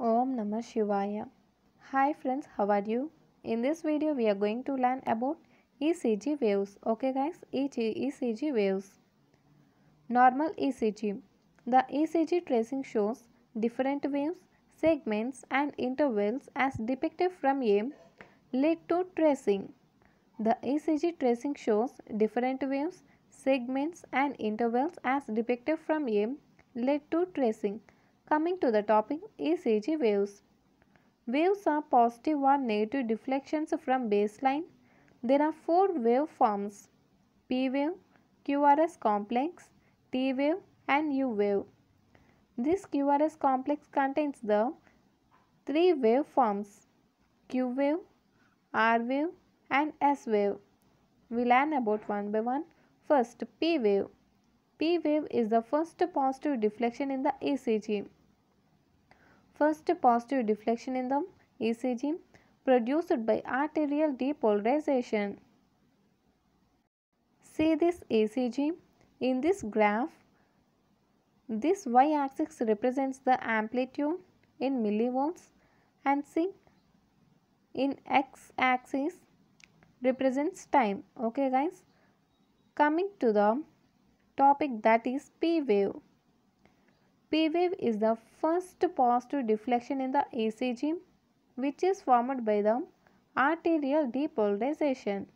Om Namah Shivaya. Hi friends, how are you? In this video we are going to learn about ECG waves. Okay guys, ECG waves. Normal ECG. The ECG tracing shows different waves, segments and intervals as depicted from a lead to tracing. The ECG tracing shows different waves, segments and intervals as depicted from a lead to tracing. Coming to the topic, ECG waves. Waves are positive or negative deflections from baseline. There are four waveforms: P wave, QRS complex, T wave and U wave. This QRS complex contains the three waveforms Q wave, R wave and S wave. We learn about one by one. First, P wave. P wave is the first positive deflection in the ECG. First positive deflection in the ECG produced by arterial depolarization. See this ECG. In this graph, this y-axis represents the amplitude in millivolts and see in x-axis represents time. Okay guys. Coming to the topic, that is P wave. P wave is the first positive deflection in the ECG which is formed by the arterial depolarization.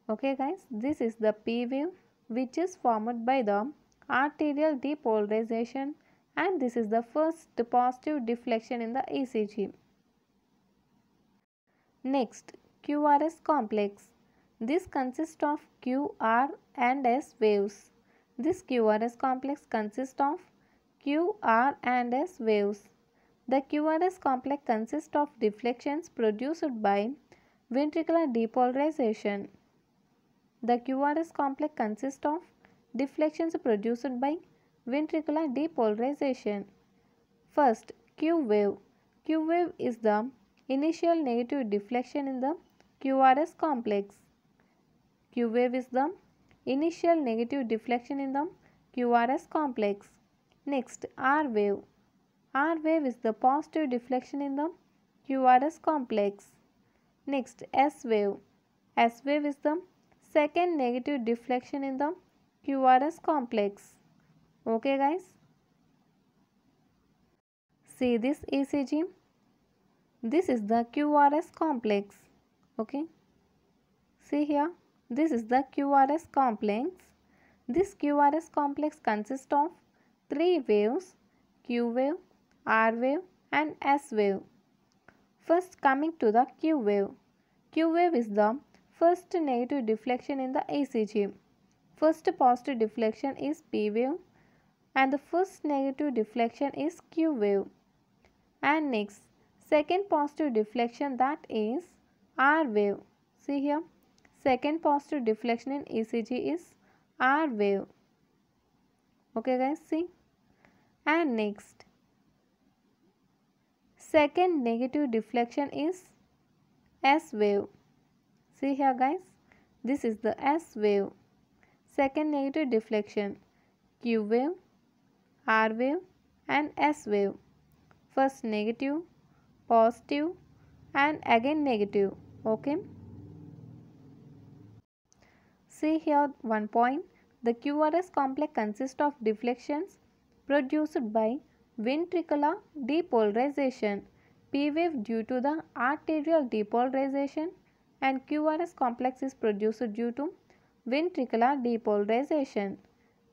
Okay guys, this is the P wave which is formed by the arterial depolarization, and this is the first positive deflection in the ECG. Next, QRS complex. This consists of Q, R and S waves. This QRS complex consists of Q, R and S waves. The QRS complex consists of deflections produced by ventricular depolarization. The QRS complex consists of deflections produced by ventricular depolarization. First, Q wave. Q wave is the initial negative deflection in the QRS complex. Q wave is the initial negative deflection in the QRS complex. Next, R wave. R wave is the positive deflection in the QRS complex. Next, S wave. S wave is the second negative deflection in the QRS complex. Okay guys. See this ECG. This is the QRS complex. Okay. See here. This is the QRS complex. This QRS complex consists of three waves: Q wave, R wave and S wave. First, coming to the Q wave. Q wave is the first negative deflection in the ECG. First positive deflection is P wave and the first negative deflection is Q wave. And next, second positive deflection, that is R wave. See here, second positive deflection in ECG is R wave. Okay guys, see. And next, second negative deflection is S wave. See here guys, this is the S wave. Second negative deflection, Q wave, R wave and S wave. First negative, positive and again negative. Okay. See here one point. The QRS complex consists of deflections produced by ventricular depolarization. P wave due to the arterial depolarization and QRS complex is produced due to ventricular depolarization.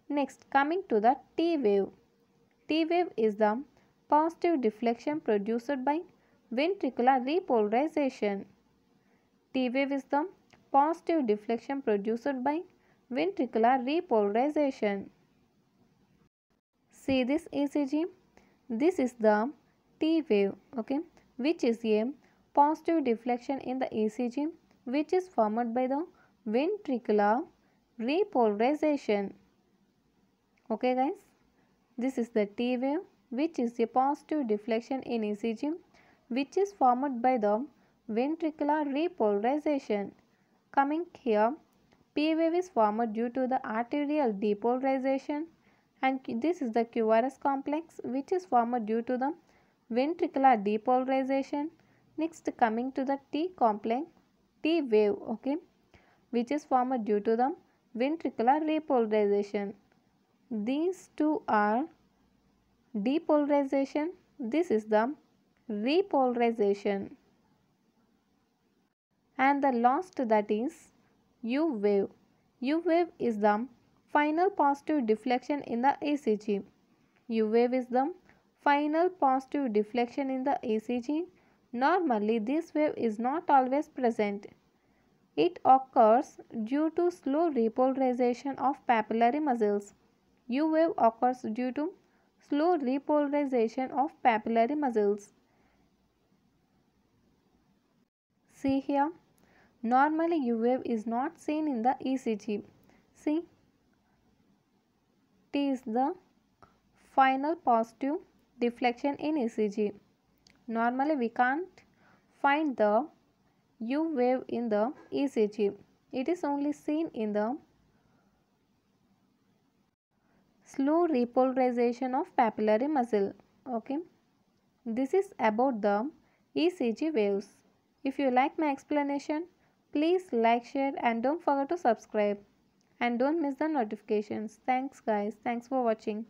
Next, coming to the T wave. T wave is the positive deflection produced by ventricular repolarization. T wave is the positive deflection produced by ventricular repolarization. See this ECG. This is the T wave, okay, which is a positive deflection in the ECG which is formed by the ventricular repolarization. Okay guys, this is the T wave which is a positive deflection in ECG which is formed by the ventricular repolarization. Coming here, P wave is formed due to the arterial depolarization, and this is the QRS complex which is formed due to the ventricular depolarization. Next, coming to the T complex, T wave, okay, which is formed due to the ventricular repolarization. These two are depolarization. This is the repolarization. And the last, that is U wave. U wave is the final positive deflection in the ECG. U wave is the final positive deflection in the ECG. Normally, this wave is not always present. It occurs due to slow repolarization of papillary muscles. U wave occurs due to slow repolarization of papillary muscles. See here, normally U wave is not seen in the ECG. See, T is the final positive deflection in ECG. Normally we can't find the U wave in the ECG. It is only seen in the slow repolarization of papillary muscle. Okay. This is about the ECG waves. If you like my explanation, please like, share and don't forget to subscribe. And don't miss the notifications. Thanks guys. Thanks for watching.